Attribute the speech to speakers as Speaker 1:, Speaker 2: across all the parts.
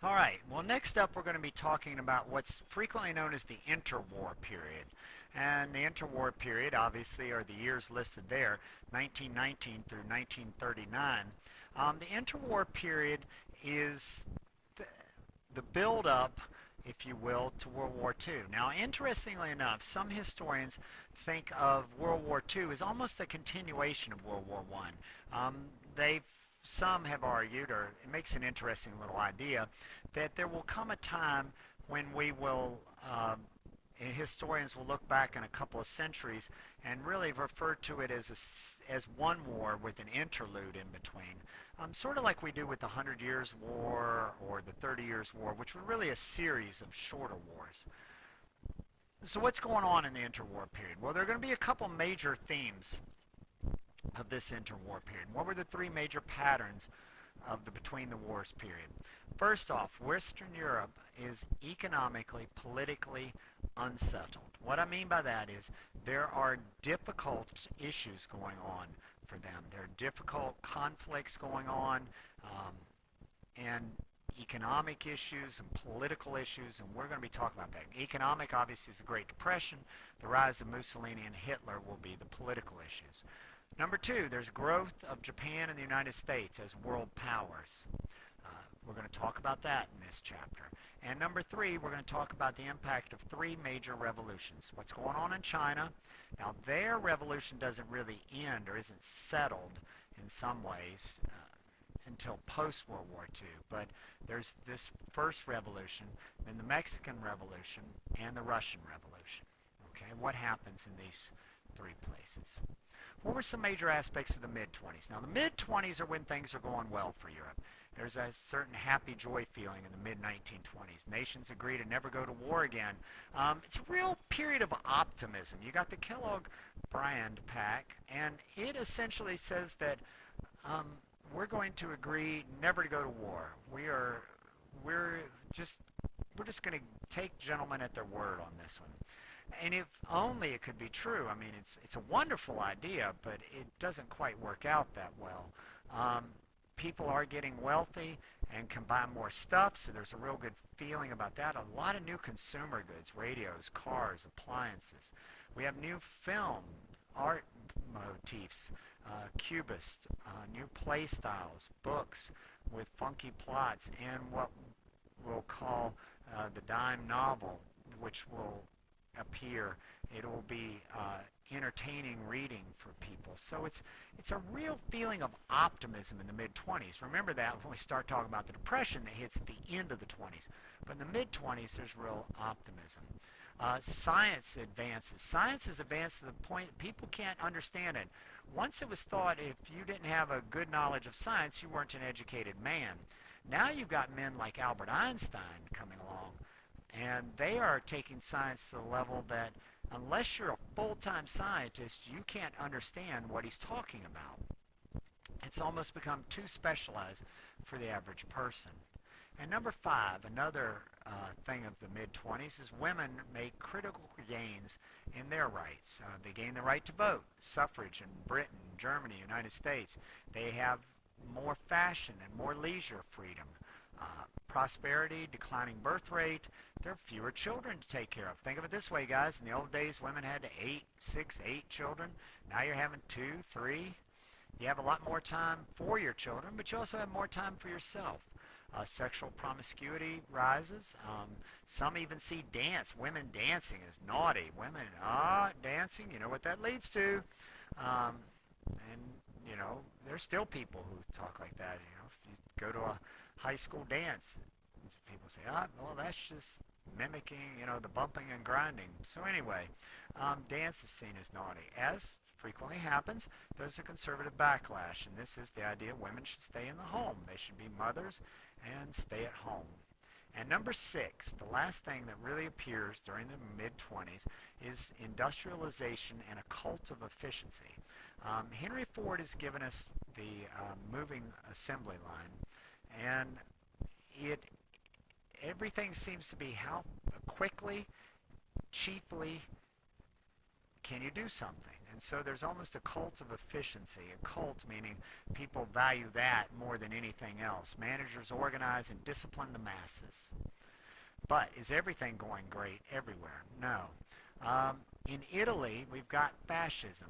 Speaker 1: All right, well, next up we're going to be talking about what's frequently known as the interwar period. And the interwar period, obviously, are the years listed there, 1919 through 1939. The interwar period is the, the build up, if you will, to World War II. Now, interestingly enough, some historians think of World War II as almost a continuation of World War I. They've some have argued, or it makes an interesting little idea, that there will come a time when we will, historians will look back in a couple of centuries and really refer to it as one war with an interlude in between. Sort of like we do with the Hundred Years' War or the 30 Years' War, which were really a series of shorter wars. So what's going on in the interwar period? Well, there are going to be a couple major themes of this interwar period. What were the three major patterns of the between the wars period? First off, Western Europe is economically, politically unsettled. What I mean by that is there are difficult issues going on for them. There are difficult conflicts going on, and economic issues and political issues, and we're going to be talking about that. Economic, obviously, is the Great Depression. The rise of Mussolini and Hitler will be the political issues. Number two, there's growth of Japan and the United States as world powers. We're going to talk about that in this chapter. And number three, we're going to talk about the impact of three major revolutions. What's going on in China? Now, their revolution doesn't really end or isn't settled in some ways until post-World War II. But there's this first revolution, then the Mexican Revolution, and the Russian Revolution. Okay, what happens in these three places? What were some major aspects of the mid-20s? Now, the mid-20s are when things are going well for Europe. There's a certain happy joy feeling in the mid-1920s. Nations agree to never go to war again. It's a real period of optimism. You got the Kellogg-Briand Pact, and it essentially says that we're going to agree never to go to war. We're just going to take gentlemen at their word on this one. And if only it could be true. I mean, it's a wonderful idea, but it doesn't quite work out that well. People are getting wealthy and can buy more stuff, so there's a real good feeling about that. A lot of new consumer goods, radios, cars, appliances. We have new film, art motifs, cubists, new play styles, books with funky plots, and what we'll call the dime novel, which will appear. It will be entertaining reading for people. So it's a real feeling of optimism in the mid-20s. Remember that when we start talking about the Depression that hits at the end of the 20s. But in the mid-20s, there's real optimism. Science advances. Science has advanced to the point that people can't understand it. Once it was thought if you didn't have a good knowledge of science, you weren't an educated man. Now you've got men like Albert Einstein coming along, and they are taking science to the level that unless you're a full-time scientist, you can't understand what he's talking about. It's almost become too specialized for the average person. And number five, another thing of the mid-20s is women make critical gains in their rights. They gain the right to vote, suffrage in Britain, Germany, United States. They have more fashion and more leisure freedom. Prosperity, declining birth rate, there are fewer children to take care of. Think of it this way, guys. In the old days, women had 6, 8 children. Now you're having 2, 3. You have a lot more time for your children, but you also have more time for yourself. Sexual promiscuity rises. Some even see women dancing as naughty. Women, dancing, you know what that leads to. And, there's still people who talk like that. If you go to a high school dance, people say, well, that's just mimicking, the bumping and grinding. So anyway, dance is seen as naughty. As frequently happens, there's a conservative backlash, and this is the idea women should stay in the home. They should be mothers and stay at home. And number six, the last thing that really appears during the mid-20s is industrialization and a cult of efficiency. Henry Ford has given us the moving assembly line, and everything seems to be how quickly, cheaply can you do something. And so there's almost a cult of efficiency, a cult meaning people value that more than anything else. Managers organize and discipline the masses. But is everything going great everywhere? No. In Italy, we've got fascism.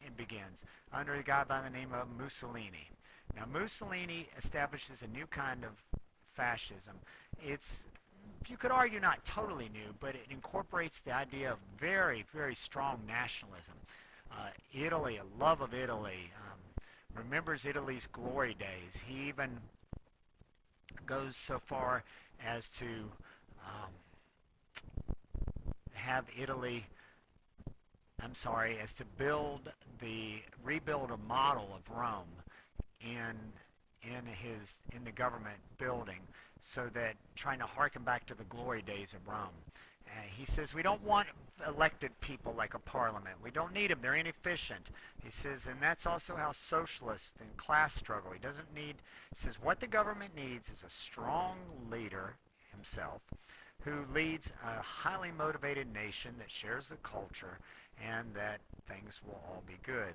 Speaker 1: It begins under a guy by the name of Mussolini. Now, Mussolini establishes a new kind of fascism. It's, you could argue, not totally new, but it incorporates the idea of very, very strong nationalism. Italy, a love of Italy, remembers Italy's glory days. He even goes so far as to have Italy, as to rebuild a model of Rome in in the government building, so that trying to harken back to the glory days of Rome. He says we don't want elected people like a parliament. We don't need them. They're inefficient. He says, and that's also how socialists and class struggle. He says what the government needs is a strong leader himself who leads a highly motivated nation that shares the culture and that things will all be good.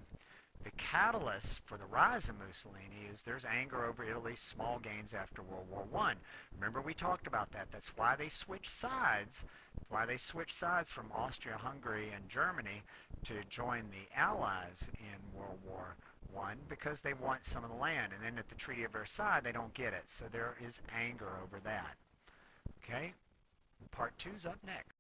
Speaker 1: The catalyst for the rise of Mussolini is there's anger over Italy's small gains after World War I. Remember, we talked about that. That's why they switched sides. From Austria-Hungary and Germany to join the Allies in World War I, because they want some of the land. And then at the Treaty of Versailles, they don't get it. So there is anger over that. Okay? Part 2's up next.